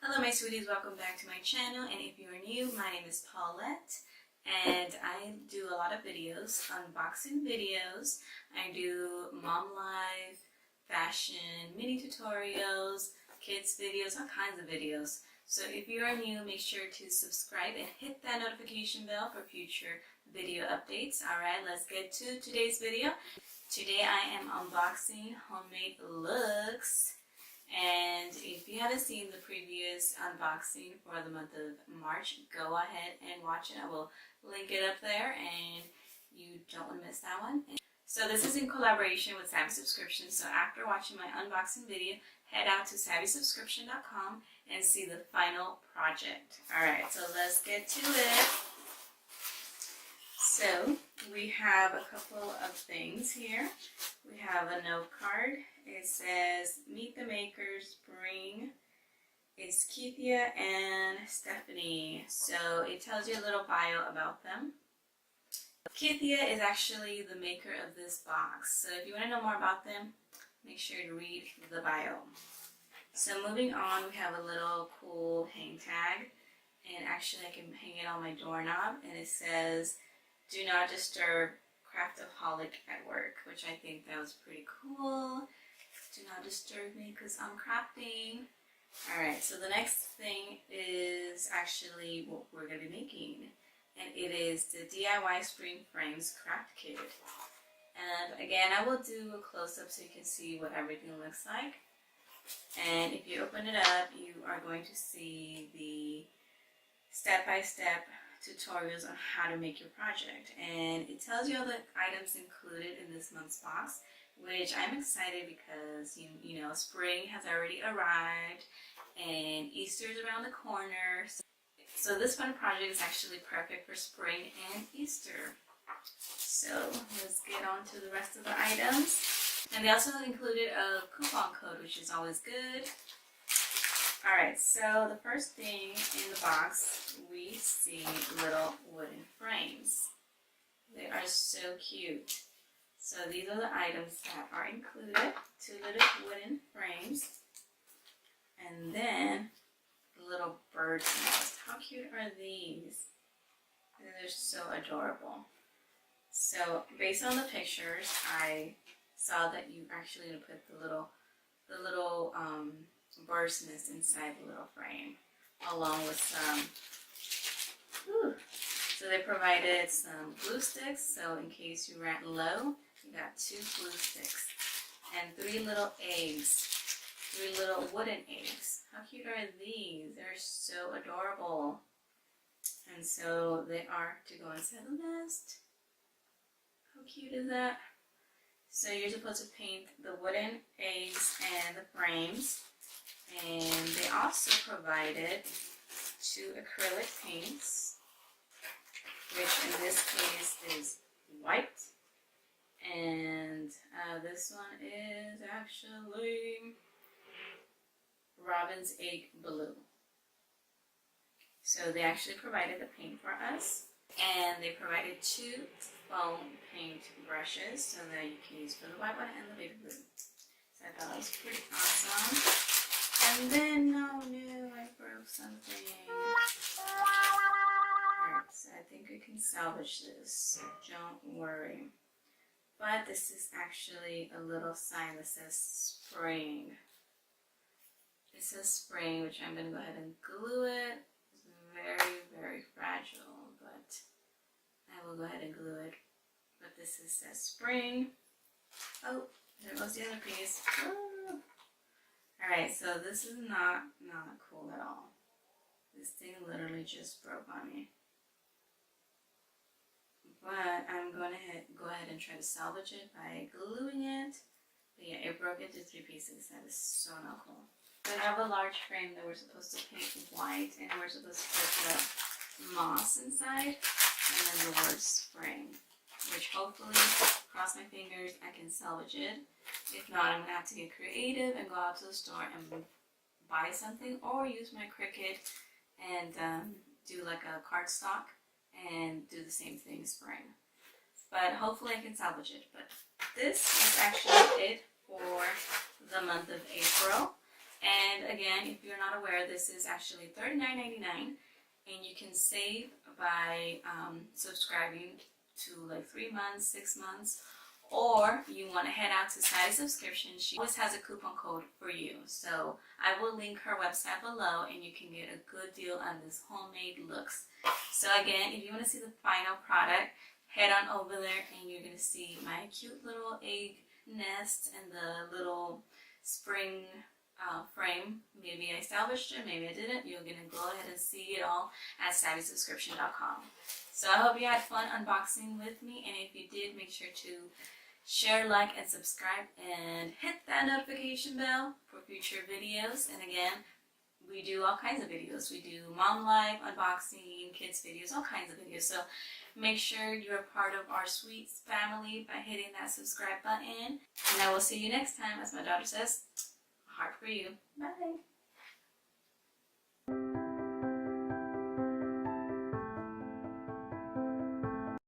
Hello my sweeties, welcome back to my channel, and if you are new, my name is Paulette and I do a lot of videos, unboxing videos. I do mom life, fashion, mini tutorials, kids videos, all kinds of videos. So if you are new, make sure to subscribe and hit that notification bell for future video updates. Alright, let's get to today's video. Today I am unboxing homemade Luxe. And if you haven't seen the previous unboxing for the month of March, go ahead and watch it. I will link it up there and you don't want to miss that one. So this is in collaboration with Savvy Subscription. So after watching my unboxing video, head out to savvysubscription.com and see the final project. Alright, so let's get to it. So we have a couple of things here. We have a note card. It says, meet the makers, spring. It's Keithia and Stephanie. So it tells you a little bio about them. Keithia is actually the maker of this box. So if you want to know more about them, make sure to read the bio. So moving on, we have a little cool hang tag. And actually I can hang it on my doorknob. And it says, do not disturb craftaholic at work, which I think that was pretty cool. Do not disturb me because I'm crafting. Alright, so the next thing is actually what we're going to be making. And it is the DIY Spring Frames Craft Kit. And again, I will do a close-up so you can see what everything looks like. And if you open it up, you are going to see the step-by-step tutorials on how to make your project, and it tells you all the items included in this month's box, which I'm excited because you know spring has already arrived and Easter is around the corner. So this fun project is actually perfect for spring and Easter. So let's get on to the rest of the items. And they also included a coupon code, which is always good. Alright, so the first thing in the box, we see little wooden frames. They are so cute. So these are the items that are included. 2 little wooden frames. And then little birds nest. How cute are these? They're so adorable. So based on the pictures, I saw that you actually put the little bird's nest inside the little frame, along with some, so they provided some glue sticks, so in case you ran low, you got 2 glue sticks, and 3 little eggs, 3 little wooden eggs. How cute are these? They're so adorable. And so they are to go inside the nest. How cute is that? So you're supposed to paint the wooden eggs and the frames. And they also provided 2 acrylic paints, which in this case is white, and this one is actually Robin's Egg Blue. So they actually provided the paint for us, and they provided 2 foam paint brushes so that you can use for the white one and the baby blue. So I thought that was pretty awesome. And then, oh no, I broke something. Alright, so I think we can salvage this, so don't worry. But this is actually a little sign that says spring. It says spring, which I'm going to go ahead and glue it. It's very, very fragile, but I will go ahead and glue it. But this says spring. Oh, there goes the other piece. Oh. Alright, so this is not cool at all. This thing literally just broke on me. But I'm going to go ahead and try to salvage it by gluing it. But yeah, it broke into 3 pieces. That is so not cool. We have a large frame that we're supposed to paint white, and we're supposed to put the moss inside, and then the word spring. Which hopefully, cross my fingers, I can salvage it. If not, I'm going to have to get creative and go out to the store and buy something, or use my Cricut and do like a cardstock and do the same thing spring. But hopefully I can salvage it. But this is actually it for the month of April. And again, if you're not aware, this is actually $39.99, and you can save by subscribing to like 3 months, 6 months, or you want to head out to Sadie Subscription. She always has a coupon code for you. So I will link her website below, and you can get a good deal on this homemade Luxe. So again, if you want to see the final product, head on over there and you're going to see my cute little egg nest and the little spring frame. Maybe I salvaged it, maybe I didn't. You're going to go ahead and see it all at SavvySubscription.com. So I hope you had fun unboxing with me, and if you did, make sure to share, like, and subscribe, and hit that notification bell for future videos. And again, we do all kinds of videos. We do mom life, unboxing, kids videos, all kinds of videos. So make sure you're a part of our sweet family by hitting that subscribe button. And I will see you next time. As my daughter says, a heart for you. Bye.